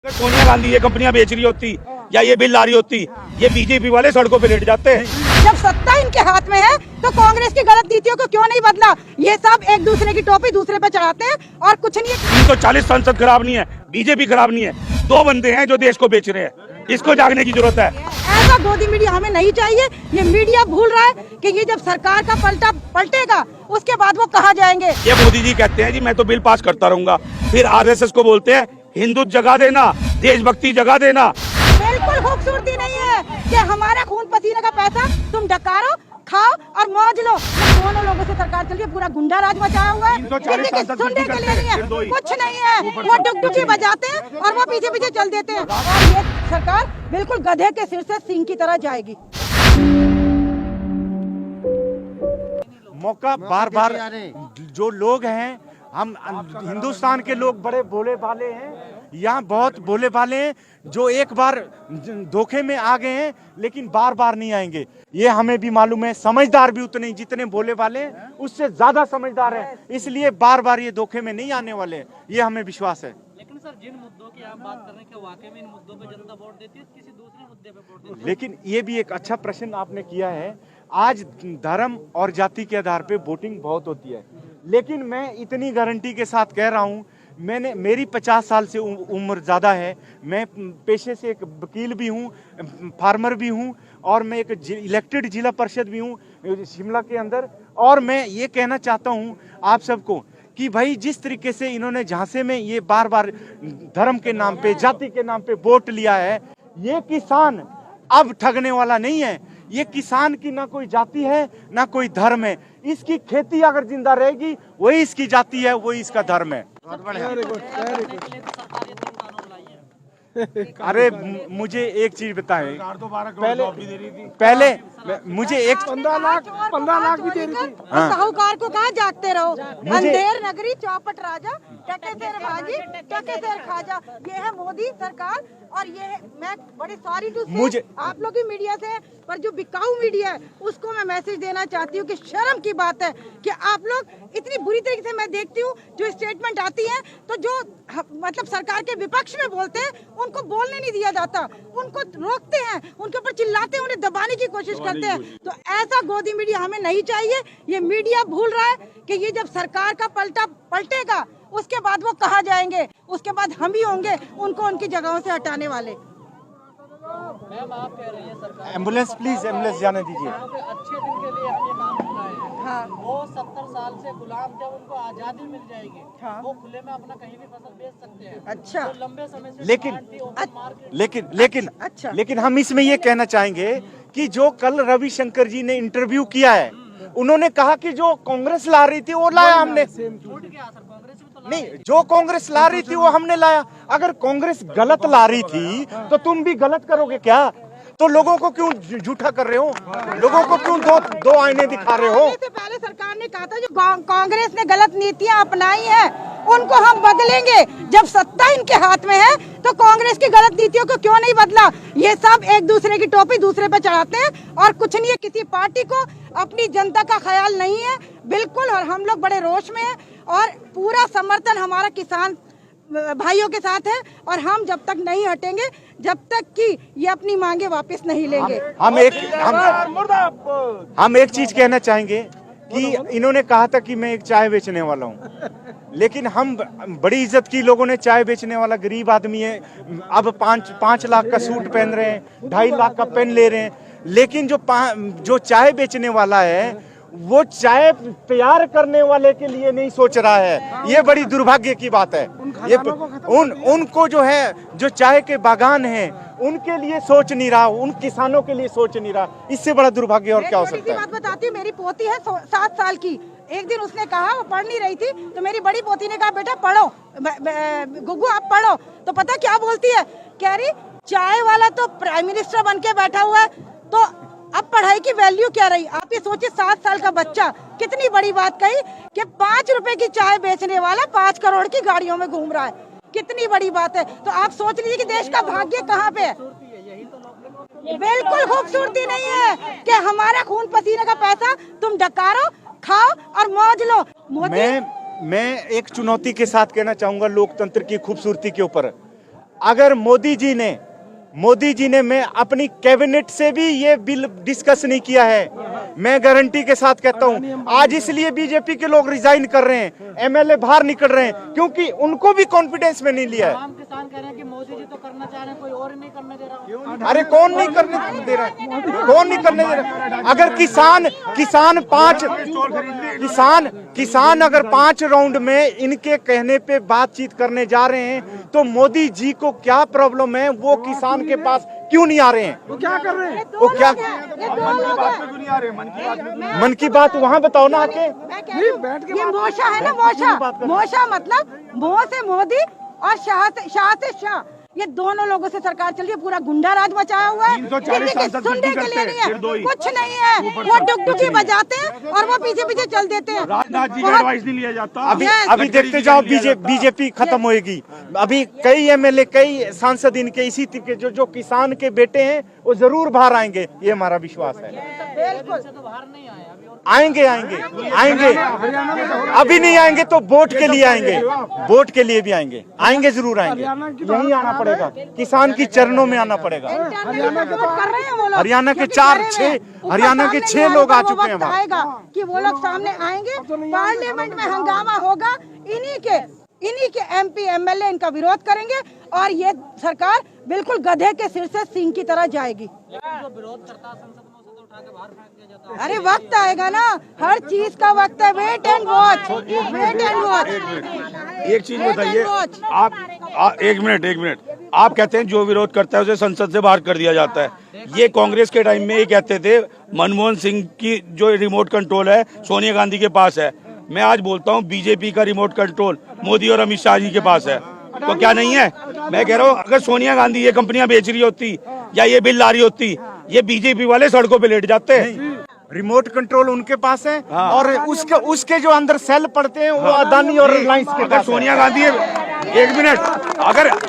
सोनिया गांधी ये कंपनियां बेच रही होती या ये बिल ला रही होती, ये बीजेपी वाले सड़कों पे लेट जाते हैं। जब सत्ता इनके हाथ में है तो कांग्रेस की गलत नीतियों को क्यों नहीं बदला? ये सब एक दूसरे की टोपी दूसरे पे चढ़ाते हैं और कुछ नहीं। 340 संसद खराब नहीं है, बीजेपी खराब नहीं है, दो बंदे हैं जो देश को बेच रहे हैं। इसको जागने की जरूरत है। ऐसा गोदी मीडिया हमें नहीं चाहिए। ये मीडिया भूल रहा है कि ये जब सरकार का पलटेगा उसके बाद वो कहाँ जाएंगे। ये मोदी जी कहते हैं जी मैं तो बिल पास करता रहूंगा, फिर आरएसएस को बोलते हैं हिंदू जगा देना, देशभक्ति जगा देना। बिल्कुल खूबसूरती नहीं है कि हमारा खून पसीने का पैसा तुम डकारो, खाओ और मौज लो। दोनों लोगों से सरकार चल रही है, पूरा गुंडा राज मचाया हुआ है। सुनने के लिए नहीं है, कुछ नहीं है। वो डुगडुगी बजाते हैं और वो पीछे पीछे चल देते हैं। और ये सरकार बिल्कुल गधे के सिर से सिंह की तरह जाएगी। मौका बार बार जो लोग हैं, हम हिंदुस्तान के लोग बड़े भोले भाले हैं, यहाँ बहुत भोले भाले हैं जो एक बार धोखे में आ गए हैं लेकिन बार बार नहीं आएंगे। ये हमें भी मालूम है। समझदार भी उतने ही, जितने भोले भाले हैं उससे ज्यादा समझदार हैं, इसलिए बार बार ये धोखे में नहीं आने वाले हैं, ये हमें विश्वास है। लेकिन सर, जिन मुद्दों की आप बात कर रहे हैं, क्या वाकई में इन मुद्दों पे जनता वोट देती है, किसी दूसरे मुद्दे पे वोट देती है? लेकिन ये भी एक अच्छा प्रश्न आपने किया है। आज धर्म और जाति के आधार पे वोटिंग बहुत होती है, लेकिन मैं इतनी गारंटी के साथ कह रहा हूँ, मेरी 50 साल से उम्र ज़्यादा है, मैं पेशे से एक वकील भी हूँ, फार्मर भी हूँ और मैं एक इलेक्टेड जिला परिषद भी हूँ शिमला के अंदर। और मैं ये कहना चाहता हूँ आप सबको कि भाई जिस तरीके से इन्होंने झांसे में ये बार बार धर्म के नाम पे, जाति के नाम पे वोट लिया है, ये किसान अब ठगने वाला नहीं है। ये किसान की ना कोई जाति है ना कोई धर्म है। इसकी खेती अगर जिंदा रहेगी वही इसकी जाति है, वही इसका धर्म है। अरे मुझे एक चीज बताएं, पहले मुझे एक 15 लाख भी दे रही थी। साहूकार को कहा जागते रहो, अंधेर नगरी चौपट राजा, टके तेर बाजी टके तेर खाजा। ये है मोदी सरकार। और ये है, मैं बड़ी सॉरी टू से आप लोग की मीडिया से, पर जो बिकाऊ मीडिया है उसको मैं मैसेज देना चाहती हूँ कि शर्म की बात है कि आप लोग इतनी बुरी तरीके से, मैं देखती हूँ जो स्टेटमेंट आती है तो जो मतलब सरकार के विपक्ष में बोलते हैं उनको बोलने नहीं दिया जाता, उनको रोकते हैं, उनके ऊपर चिल्लाते हैं, उन्हें दबाने की कोशिश करते हैं। तो ऐसा गोदी मीडिया हमें नहीं चाहिए। ये मीडिया भूल रहा है कि ये जब सरकार का पलटेगा उसके बाद वो कहाँ जाएंगे, उसके बाद हम ही होंगे उनको उनकी जगहों से हटाने वाले। मैम, आप कह रही हैं सरकार एम्बुलेंस प्लीज, एम्बुलेंस जाने दीजिए। अच्छे दिन के लिए हम ये काम कर रहे हैं। हाँ। वो 70 साल से गुलाम, जब उनको आजादी मिल जाएगी, हाँ। वो खुले में अपना कहीं भी फसल बेच सकते हैं। अच्छा। तो लंबे समय से लेकिन हम इसमें ये कहना चाहेंगे कि जो कल रविशंकर जी ने इंटरव्यू किया है, उन्होंने कहा कि जो कांग्रेस ला रही थी वो लाया हमने। छूट गया सर, कांग्रेस भी तो नहीं, जो कांग्रेस ला रही थी वो हमने लाया। अगर कांग्रेस गलत ला रही थी तो तुम भी गलत करोगे क्या? तो लोगों को क्यों झूठा कर रहे हो? लोगों को क्यों दो आईने दिखा रहे हो? इससे पहले सरकार ने कहा था जो कांग्रेस ने गलत नीतियां अपनाई हैं उनको हम बदलेंगे। जब सत्ता इनके हाथ में है तो कांग्रेस की गलत नीतियों को क्यों नहीं बदला? ये सब एक दूसरे की टोपी दूसरे पे चढ़ाते हैं और कुछ नहीं है। किसी पार्टी को अपनी जनता का ख्याल नहीं है बिल्कुल। और हम लोग बड़े रोष में हैं और पूरा समर्थन हमारा किसान भाइयों के साथ है। और हम जब तक नहीं हटेंगे, जब तक कि ये अपनी मांगे वापस नहीं लेंगे। हम एक चीज कहना चाहेंगे कि इन्होंने कहा था कि मैं एक चाय बेचने वाला हूँ, लेकिन हम बड़ी इज्जत की, लोगों ने चाय बेचने वाला गरीब आदमी है, अब 5 लाख का सूट पहन रहे हैं, 2.5 लाख का पेन ले रहे हैं। लेकिन जो चाय बेचने वाला है वो चाय तैयार करने वाले के लिए नहीं सोच रहा है। ये बड़ी दुर्भाग्य की बात है। ये उनको जो है, जो चाय के बागान हैं उनके लिए सोच नहीं रहा, उन किसानों के लिए सोच नहीं रहा। इससे बड़ा दुर्भाग्य और क्या हो सकता है? बात बताती हूँ, मेरी पोती है 7 साल की। एक दिन उसने कहा, वो पढ़ नहीं रही थी, तो मेरी बड़ी पोती ने कहा बेटा पढ़ो, गुग्गू आप पढ़ो। तो पता क्या बोलती है? कह रही चाय वाला तो प्राइम मिनिस्टर बन के बैठा हुआ है, तो अब पढ़ाई की वैल्यू क्या रही? आप ये सोचिए, 7 साल का बच्चा, कितनी बड़ी बात कही कि 5 रुपए की चाय बेचने वाला 5 करोड़ की गाड़ियों में घूम रहा है। कितनी बड़ी बात है। तो आप सोच लीजिए कि देश का भाग्य कहाँ पे है। बिल्कुल खूबसूरती नहीं है कि हमारा खून पसीने का पैसा तुम डकारो, खाओ और मौज लो। मोदी, मैं एक चुनौती के साथ कहना चाहूंगा लोकतंत्र की खूबसूरती के ऊपर। अगर मोदी जी ने मैं अपनी कैबिनेट से भी ये बिल डिस्कस नहीं किया है। मैं गारंटी के साथ कहता हूं, आज इसलिए बीजेपी के लोग रिजाइन कर रहे हैं, एमएलए बाहर निकल रहे हैं, क्योंकि उनको भी कॉन्फिडेंस में नहीं लिया है। आम किसान कह रहे हैं कि मोदी जी तो करना चाह रहे हैं, कोई और नहीं करने दे रहा। अरे कौन नहीं करने दे रहा है? कौन नहीं करने दे रहा है? अगर किसान अगर 5 राउंड में इनके कहने पे बातचीत करने जा रहे हैं, तो मोदी जी को क्या प्रॉब्लम है? वो किसान के पास क्यों नहीं आ रहे हैं? वो क्या कर रहे हैं? वो क्या मैं मन की बात वहाँ बताओ ना आके। कह रही हूं, ये मोशा है ना, मोशा मतलब मोह से मोदी और शाह से शाह, ये दोनों लोगों से सरकार चल रही है। पूरा गुंडा राज मचाया हुआ है, 340 सांसद सुनने के लिए नहीं है, फिर दो ही। कुछ नहीं है। वो डुगडुगी बजाते हैं और वो पीछे पीछे चल देते हैं। राजनाथ जी का एडवाइस नहीं लिया जाता। अभी देखते जाओ, बीजेपी खत्म होएगी। अभी कई एमएलए, कई सांसद इनके इसी के जो किसान के बेटे हैं, वो जरूर बाहर आएंगे, ये हमारा विश्वास है। बिल्कुल तो बाहर नहीं आए अभी, और आएंगे। अभी नहीं आएंगे तो वोट के लिए आएंगे, वोट के लिए भी आएंगे जरूर आएंगे। यही आना पड़ेगा, किसान की चरणों में आना पड़ेगा। कर रहे हैं वो लोग। हरियाणा के 6 लोग आ चुके हैं वहाँ। आएगा कि वो लोग सामने आएंगे, पार्लियामेंट में हंगामा होगा, इन्हीं के एमपी एमएलए इनका विरोध करेंगे और ये सरकार बिल्कुल गधे के सिर से सींग की तरह जाएगी। जो विरोध करता है संसद में, उसे तो उठा के बाहर फेंक दिया जाता है। अरे वक्त आएगा ना, हर चीज का वक्त है। Wait and watch. एक चीज बताइए आप, एक मिनट, आप कहते हैं जो विरोध करता है उसे संसद से बाहर कर दिया जाता है। ये कांग्रेस के टाइम में ये कहते थे मनमोहन सिंह की जो रिमोट कंट्रोल है सोनिया गांधी के पास है। मैं आज बोलता हूँ बीजेपी का रिमोट कंट्रोल मोदी और अमित शाह जी के पास है, तो क्या नहीं है? मैं कह रहा हूँ अगर सोनिया गांधी ये कंपनियां बेच रही होती या ये बिल ला रही होती, ये बीजेपी वाले सड़कों पे लेट जाते हैं। रिमोट कंट्रोल उनके पास है। हाँ। और उसके जो अंदर सेल पड़ते हैं वो अदानी और रिलायंस के पास। सोनिया गांधी, एक मिनट,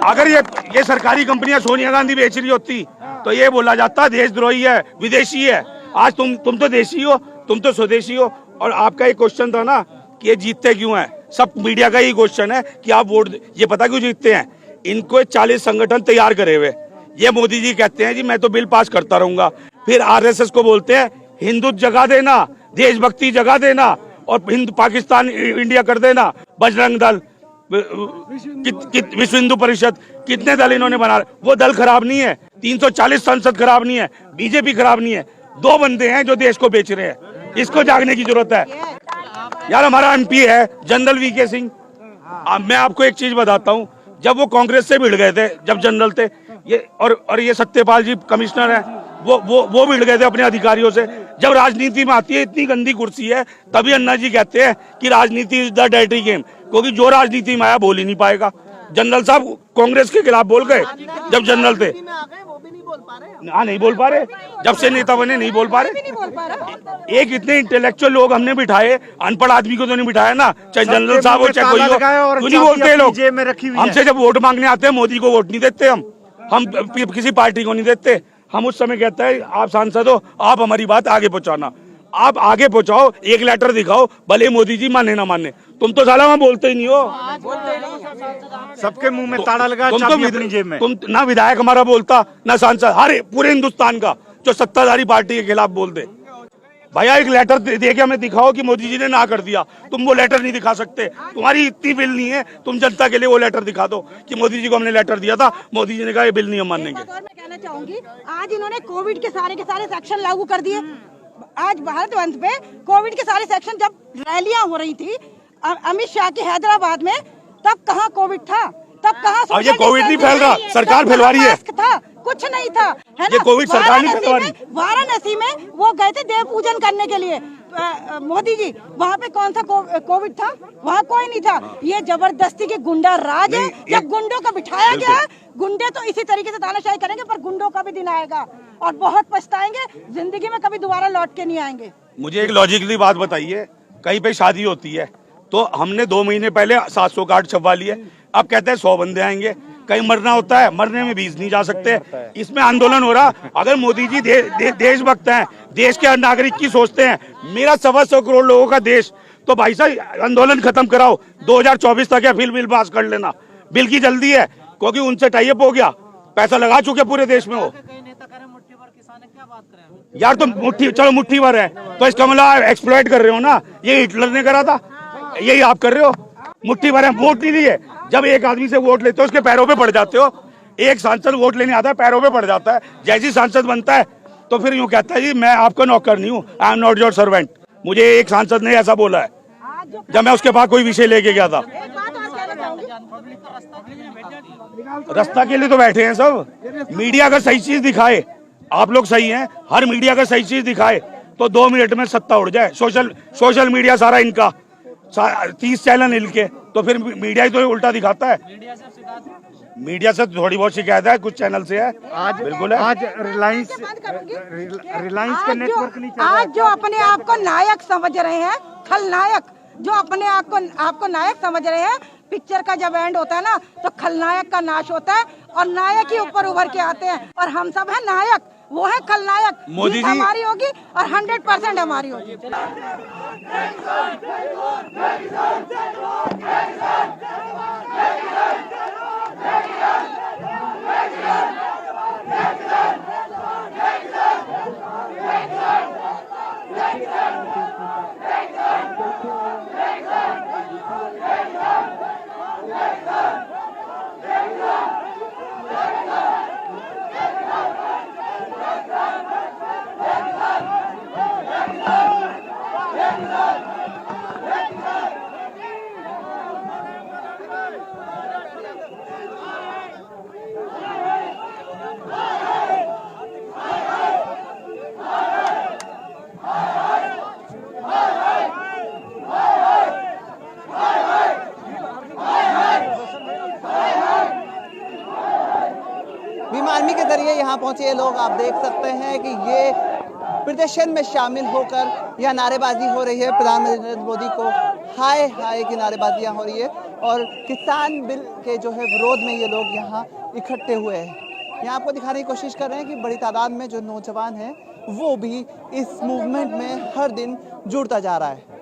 अगर ये सरकारी कंपनियां सोनिया गांधी बेच रही होती तो ये बोला जाता देशद्रोही है, विदेशी है। आज तुम तो देशी हो, तुम तो स्वदेशी हो। और आपका एक क्वेश्चन था ना कि ये जीतते क्यों हैं, सब मीडिया का ही क्वेश्चन है कि आप वोट, ये पता क्यों जीतते हैं? इनको 40 संगठन तैयार करे हुए। ये मोदी जी कहते हैं जी मैं तो बिल पास करता रहूंगा, फिर आरएसएस को बोलते हैं हिंदुत्व जगा देना, देशभक्ति जगा देना और पाकिस्तान इंडिया कर देना। बजरंग दल, विश्व हिंदू परिषद, कितने दल इन्होंने बना। वो दल खराब नहीं है, 340 संसद खराब नहीं है, बीजेपी खराब नहीं है। 2 बंदे हैं जो देश को बेच रहे हैं, इसको जागने की जरूरत है यार। हमारा एमपी है जनरल वीके सिंह। मैं आपको एक चीज बताता हूँ, जब वो कांग्रेस से भिड़ गए थे, जब जनरल थे ये, और ये सत्यपाल जी कमिश्नर है, वो भिड़ गए थे अपने अधिकारियों से। जब राजनीति में आती है, इतनी गंदी कुर्सी है, तभी अन्ना जी कहते हैं कि राजनीति इज द डर्टी गेम, क्योंकि जो राजनीति में आया बोल ही नहीं पाएगा। जनरल साहब कांग्रेस के खिलाफ बोल गए जब जनरल थे। हाँ, नहीं बोल पा रहे, जब से नेता बने नहीं बोल पा रहे। एक इतने इंटेलेक्चुअल लोग हमने बिठाए, अनपढ़ आदमी को तो नहीं बिठाया ना, चाहे जनरल साहब हो चाहे कोई हो। क्यों नहीं बोलते हैं लोग? हमसे जब वोट मांगने आते हैं मोदी को वोट नहीं देते हम किसी पार्टी को नहीं देते। हम उस समय कहते हैं आप सांसद हो, आप हमारी बात आगे पहुंचाना, आप आगे पहुंचाओ, एक लेटर दिखाओ, भले मोदी जी माने ना माने। तुम तो साला वहाँ बोलते ही नहीं हो, सबके मुंह में ताला लगा, चाबी अपनी जेब में। तुम ना विधायक हमारा बोलता ना सांसद, हर पूरे हिंदुस्तान का जो सत्ताधारी पार्टी के खिलाफ बोल दे। भैया एक लेटर दे के हमें दिखाओ कि मोदी जी ने ना कर दिया। तुम वो लेटर नहीं दिखा सकते, तुम्हारी इतनी बिल नहीं है, तुम जनता के लिए वो लेटर दिखा दो कि मोदी जी को हमने लेटर दिया था, मोदी जी ने कहा ये बिल नहीं हम मानेंगे। मैं कहना चाहूंगी, आज इन्होंने कोविड के सारे सेक्शन लागू कर दिए। आज भारत बंद पे कोविड के सारे सेक्शन, जब रैलियां हो रही थी अमित शाह की हैदराबाद में, तब कहाँ कोविड था? तब कहाँ ये कोविड नहीं फैल रहा, सरकार फैलवा रही है। था कुछ नहीं था, है ना? ये कोविड सरकार नहीं फैलवा रही। वाराणसी में वो गए थे देव पूजन करने के लिए मोदी जी, वहाँ पे कौन सा कोविड था? वहाँ कोई नहीं था। ये जबरदस्ती के गुंडा राज है, जब गुंडों का बिठाया गया। गुंडे तो इसी तरीके से तानाशाही करेंगे, पर गुंडों का भी दिन आएगा और बहुत पछताएंगे, जिंदगी में कभी दोबारा लौट के नहीं आएंगे। मुझे एक लॉजिकली बात बताइए, कहीं पे शादी होती है तो हमने 2 महीने पहले 700 कार्ड छपवा लिए, अब कहते हैं 100 बंदे आएंगे। कहीं मरना होता है, मरने में 20 नहीं जा सकते। इसमें आंदोलन हो रहा। अगर मोदी जी देशभक्त हैं, देश के नागरिक की सोचते हैं, मेरा 125 करोड़ लोगों का देश, तो भाई साहब आंदोलन खत्म कराओ, 2024 तक या फिर बिल पास कर लेना। बिल की जल्दी है, क्योंकि उनसे टाई अप हो गया, पैसा लगा चुके पूरे देश में वो। कई नेता करें मुट्ठी भर किसान है, क्या बात करें? यार तो मुट्ठी, चलो मुट्ठी भर है तो इसका मतलब एक्सप्लॉइट कर रहे हो ना, ये हिटलर ने करा था, यही आप कर रहे हो। मुट्ठी भर है, वोट नहीं लिए। जब एक आदमी से वोट लेते हो उसके पैरों पे पड़ जाते हो। एक सांसद वोट लेने आता है, पैरों पे पड़ जाता है, जैसी सांसद बनता है तो फिर यूं कहता है जी मैं आपका नौकर नहीं हूँ, I am not your servant. मुझे एक सांसद ने ऐसा बोला है जब मैं उसके पास कोई विषय लेके गया था। एक बात और कहना चाहूंगी, रास्ता के लिए तो बैठे हैं सब। मीडिया अगर सही चीज दिखाए, आप लोग सही हैं, हर मीडिया अगर सही चीज दिखाए तो 2 मिनट में सत्ता उड़ जाए। सोशल मीडिया सारा इनका, 30 चैनल इनके, तो फिर मीडिया ही तो उल्टा दिखाता है। मीडिया से थोड़ी बहुत शिकायत है, कुछ चैनल से है। आज बिल्कुल है। आज रिलायंस के नेटवर्क नहीं चल रहा है। आज जो अपने आप को नायक समझ रहे हैं, खलनायक, जो अपने आपको नायक समझ रहे हैं, पिक्चर का जब एंड होता है ना तो खलनायक का नाश होता है और नायक ही ऊपर उभर के आते हैं। और हम सब हैं नायक, वो है खलनायक। मोदी जीत जी हमारी होगी और 100% हमारी होगी। भीम आर्मी के जरिए यहाँ पहुंचे ये लोग, आप देख सकते हैं कि ये प्रदर्शन में शामिल होकर यहाँ नारेबाजी हो रही है। प्रधानमंत्री नरेंद्र मोदी को हाय हाय की नारेबाजियाँ हो रही है और किसान बिल के जो है विरोध में ये लोग यहाँ इकट्ठे हुए हैं। यहाँ आपको दिखाने की कोशिश कर रहे हैं कि बड़ी तादाद में जो नौजवान हैं वो भी इस मूवमेंट में हर दिन जुड़ता जा रहा है।